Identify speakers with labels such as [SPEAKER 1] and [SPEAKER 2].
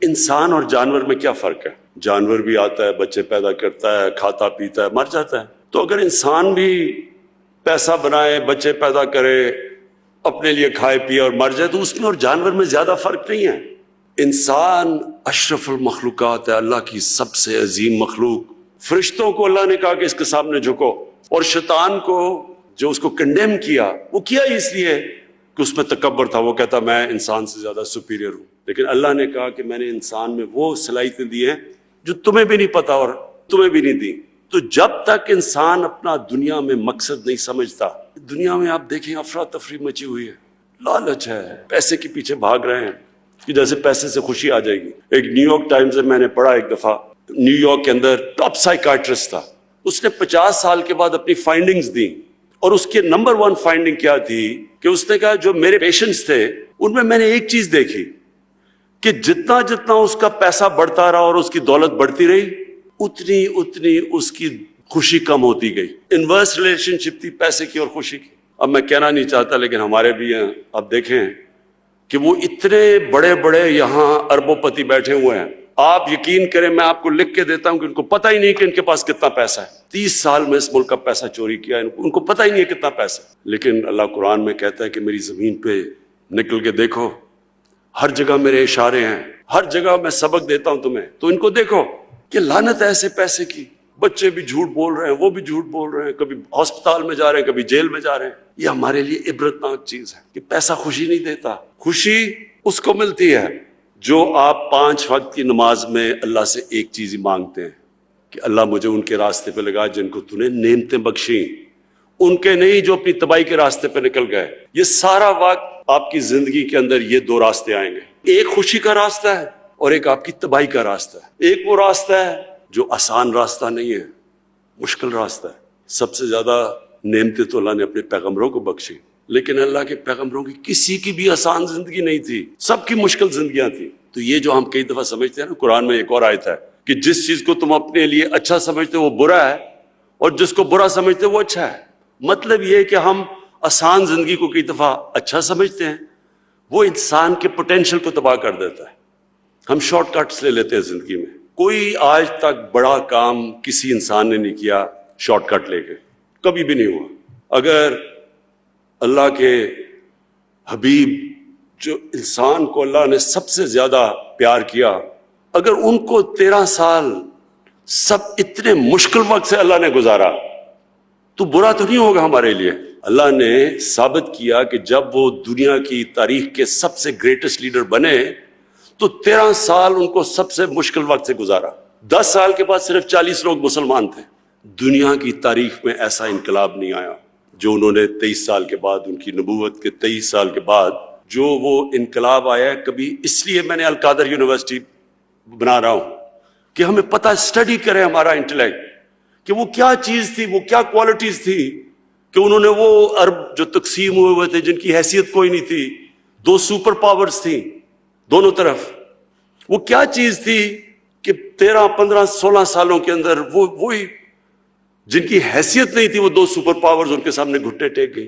[SPEAKER 1] انسان اور جانور میں کیا فرق ہے؟ جانور بھی آتا ہے، بچے پیدا کرتا ہے، کھاتا پیتا ہے، مر جاتا ہے۔ تو اگر انسان بھی پیسہ بنائے، بچے پیدا کرے، اپنے لیے کھائے پیے اور مر جائے، تو اس میں اور جانور میں زیادہ فرق نہیں ہے۔ انسان اشرف المخلوقات ہے، اللہ کی سب سے عظیم مخلوق۔ فرشتوں کو اللہ نے کہا کہ اس کے سامنے جھکو، اور شیطان کو جو اس کو کنڈیم کیا، وہ کیا ہی اس لیے کہ اس میں تکبر تھا، وہ کہتا میں انسان سے زیادہ سپیریئر ہوں۔ لیکن اللہ نے کہا کہ میں نے انسان میں وہ صلاحیتیں دی ہیں جو تمہیں بھی نہیں پتا اور تمہیں بھی نہیں دی۔ تو جب تک انسان اپنا دنیا میں مقصد نہیں سمجھتا، دنیا میں آپ دیکھیں افراتفری مچی ہوئی ہے، لالچ ہے، پیسے کے پیچھے بھاگ رہے ہیں کہ جیسے پیسے سے خوشی آ جائے گی۔ ایک نیو یارک ٹائمز میں نے پڑھا ایک دفعہ، نیو یارک کے اندر ٹاپ سائیکائٹرسٹ تھا، اس نے 50 سال کے بعد اپنی فائنڈنگز دی، اور اس کے نمبر 1 فائنڈنگ کیا تھی کہ اس نے کہا جو میرے پیشنٹس تھے ان میں نے ایک چیز دیکھی کہ جتنا جتنا اس کا پیسہ بڑھتا رہا اور اس کی دولت بڑھتی رہی، اتنی اتنی اس کی خوشی کم ہوتی گئی۔ انورس ریلیشن شپ تھی پیسے کی اور خوشی کی۔ اب میں کہنا نہیں چاہتا لیکن ہمارے بھی ہیں، اب دیکھیں کہ وہ اتنے بڑے بڑے یہاں اربوں پتی بیٹھے ہوئے ہیں، آپ یقین کریں میں آپ کو لکھ کے دیتا ہوں کہ ان کو پتہ ہی نہیں کہ ان کے پاس کتنا پیسہ ہے۔ 30 سال میں اس ملک کا پیسہ چوری کیا، ان کو پتہ ہی نہیں ہے کتنا پیسہ، لیکن اللہ قرآن میں کہتا ہے کہ میری زمین پہ نکل کے دیکھو، ہر جگہ میرے اشارے ہیں، ہر جگہ میں سبق دیتا ہوں تمہیں، تو ان کو دیکھو کہ لعنت ہے ایسے پیسے کی۔ بچے بھی جھوٹ بول رہے ہیں، وہ بھی جھوٹ بول رہے ہیں، کبھی ہسپتال میں جا رہے ہیں، کبھی جیل میں جا رہے ہیں۔ یہ ہمارے لیے عبرتناک چیز ہے کہ پیسہ خوشی نہیں دیتا۔ خوشی اس کو ملتی ہے جو آپ 5 وقت کی نماز میں اللہ سے ایک چیز ہی مانگتے ہیں کہ اللہ مجھے ان کے راستے پہ لگا جن کو تو نے نعمتیں بخشیں، ان کے نہیں جو اپنی تباہی کے راستے پہ نکل گئے۔ یہ سارا وقت آپ کی زندگی کے اندر یہ 2 راستے آئیں گے، ایک خوشی کا راستہ ہے اور ایک آپ کی تباہی کا راستہ ہے۔ ایک وہ راستہ ہے جو آسان راستہ نہیں ہے، مشکل راستہ ہے۔ سب سے زیادہ نعمتیں تو اللہ نے اپنے پیغمبروں کو بخشی، لیکن اللہ کے پیغمبروں کی کسی کی بھی آسان زندگی نہیں تھی، سب کی مشکل زندگیاں تھیں۔ تو یہ جو ہم کئی دفعہ سمجھتے ہیں نا، قرآن میں ایک اور آیت ہے کہ جس چیز کو تم اپنے لیے اچھا سمجھتے وہ برا ہے، اور جس کو برا سمجھتے وہ اچھا ہے۔ مطلب یہ کہ ہم آسان زندگی کو کئی دفعہ اچھا سمجھتے ہیں، وہ انسان کے پوٹینشل کو تباہ کر دیتا ہے۔ ہم شارٹ کٹس لے لیتے ہیں زندگی میں۔ کوئی آج تک بڑا کام کسی انسان نے نہیں کیا شارٹ کٹ لے کے، کبھی بھی نہیں ہوا۔ اگر اللہ کے حبیب جو انسان کو اللہ نے سب سے زیادہ پیار کیا، اگر ان کو 13 سال سب اتنے مشکل وقت سے اللہ نے گزارا تو برا تو نہیں ہوگا ہمارے لیے۔ اللہ نے ثابت کیا کہ جب وہ دنیا کی تاریخ کے سب سے گریٹسٹ لیڈر بنے تو 13 سال ان کو سب سے مشکل وقت سے گزارا۔ 10 سال کے بعد صرف 40 لوگ مسلمان تھے۔ دنیا کی تاریخ میں ایسا انقلاب نہیں آیا جو انہوں نے 23 سال کے بعد، ان کی نبوت کے 23 سال کے بعد جو وہ انقلاب آیا ہے۔ کبھی اس لیے میں نے القادر یونیورسٹی بنا رہا ہوں کہ ہمیں پتہ اسٹڈی کرے ہمارا انٹلیکٹ کہ وہ کیا چیز تھی، وہ کیا کوالٹیز تھی کہ انہوں نے وہ عرب جو تقسیم ہوئے تھے جن کی حیثیت کوئی نہیں تھی، 2 سپر پاورز تھیں دونوں طرف، وہ کیا چیز تھی کہ 13 15 16 سالوں کے اندر وہی جن کی حیثیت نہیں تھی وہ 2 سپر پاورز ان کے سامنے گھٹنے ٹیک گئی۔